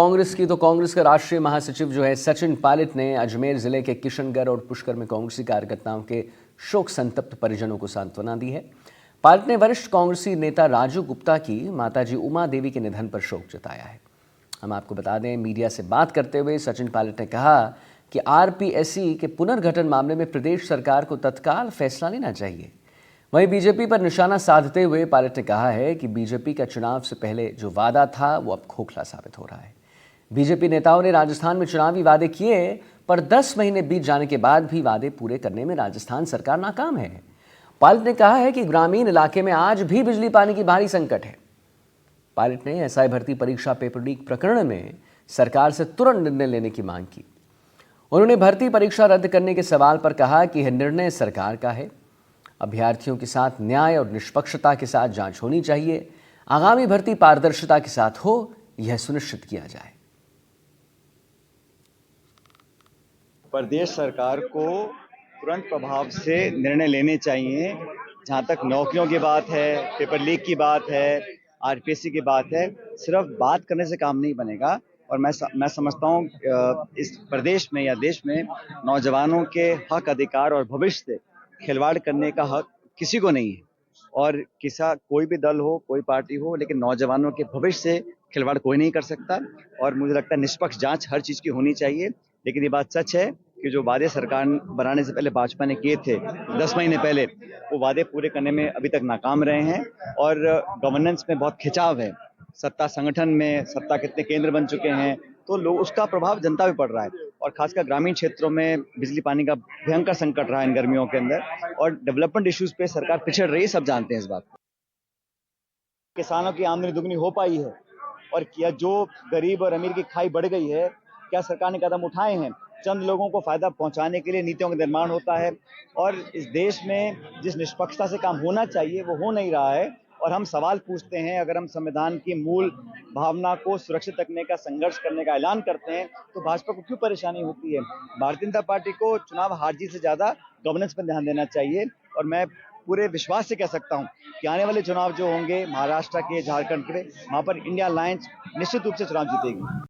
कांग्रेस का राष्ट्रीय महासचिव जो है सचिन पायलट ने अजमेर जिले के किशनगढ़ और पुष्कर में कांग्रेसी कार्यकर्ताओं के शोक संतप्त परिजनों को सांत्वना दी है। पायलट ने वरिष्ठ कांग्रेसी नेता राजू गुप्ता की माताजी उमा देवी के निधन पर शोक जताया है। हम आपको बता दें, मीडिया से बात करते हुए सचिन पायलट ने कहा कि आरपीएससी के पुनर्गठन मामले में प्रदेश सरकार को तत्काल फैसला लेना चाहिए। वहीं बीजेपी पर निशाना साधते हुए पायलट ने कहा है कि बीजेपी का चुनाव से पहले जो वादा था वो अब खोखला साबित हो रहा है। बीजेपी नेताओं ने राजस्थान में चुनावी वादे किए, पर 10 महीने बीत जाने के बाद भी वादे पूरे करने में राजस्थान सरकार नाकाम है। पायलट ने कहा है कि ग्रामीण इलाके में आज भी बिजली पानी की भारी संकट है। पायलट ने एसआई भर्ती परीक्षा पेपर लीक प्रकरण में सरकार से तुरंत निर्णय लेने की मांग की। उन्होंने भर्ती परीक्षा रद्द करने के सवाल पर कहा कि यह निर्णय सरकार का है। अभ्यर्थियों के साथ न्याय और निष्पक्षता के साथ जांच होनी चाहिए। आगामी भर्ती पारदर्शिता के साथ हो, यह सुनिश्चित किया जाए। प्रदेश सरकार को तुरंत प्रभाव से निर्णय लेने चाहिए। जहां तक नौकरियों की बात है, पेपर लीक की बात है, आरपीएससी की बात है, सिर्फ बात करने से काम नहीं बनेगा। और मैं समझता हूँ इस प्रदेश में या देश में नौजवानों के हक, अधिकार और भविष्य से खिलवाड़ करने का हक किसी को नहीं है। और कोई भी दल हो, कोई पार्टी हो, लेकिन नौजवानों के भविष्य से खिलवाड़ कोई नहीं कर सकता। और मुझे लगता है निष्पक्ष जांच हर चीज की होनी चाहिए। लेकिन ये बात सच है कि जो वादे सरकार बनाने से पहले भाजपा ने किए थे 10 महीने पहले, वो वादे पूरे करने में अभी तक नाकाम रहे हैं। और गवर्नेंस में बहुत खिंचाव है, सत्ता संगठन में, सत्ता कितने केंद्र बन चुके हैं, तो लोग उसका प्रभाव जनता पे पड़ रहा है। और खासकर ग्रामीण क्षेत्रों में बिजली पानी का भयंकर संकट रहा है इन गर्मियों के अंदर। और डेवलपमेंट इश्यूज पे सरकार पिछड़ रही है, सब जानते हैं इस बात को। किसानों की आमदनी दुगनी हो पाई है, और क्या जो गरीब और अमीर की खाई बढ़ गई है, क्या सरकार ने कदम उठाए हैं? चंद लोगों को फायदा पहुंचाने के लिए नीतियों का निर्माण होता है। और इस देश में जिस निष्पक्षता से काम होना चाहिए वो हो नहीं रहा है। और हम सवाल पूछते हैं, अगर हम संविधान की मूल भावना को सुरक्षित रखने का, संघर्ष करने का ऐलान करते हैं, तो भाजपा को क्यों परेशानी होती है? भारतीय जनता पार्टी को चुनाव हार जीत से ज्यादा गवर्नेंस पर ध्यान देना चाहिए। और मैं पूरे विश्वास से कह सकता हूं कि आने वाले चुनाव जो होंगे महाराष्ट्र के, झारखंड के, वहां पर इंडिया अलायंस निश्चित रूप से चुनाव जीतेगी।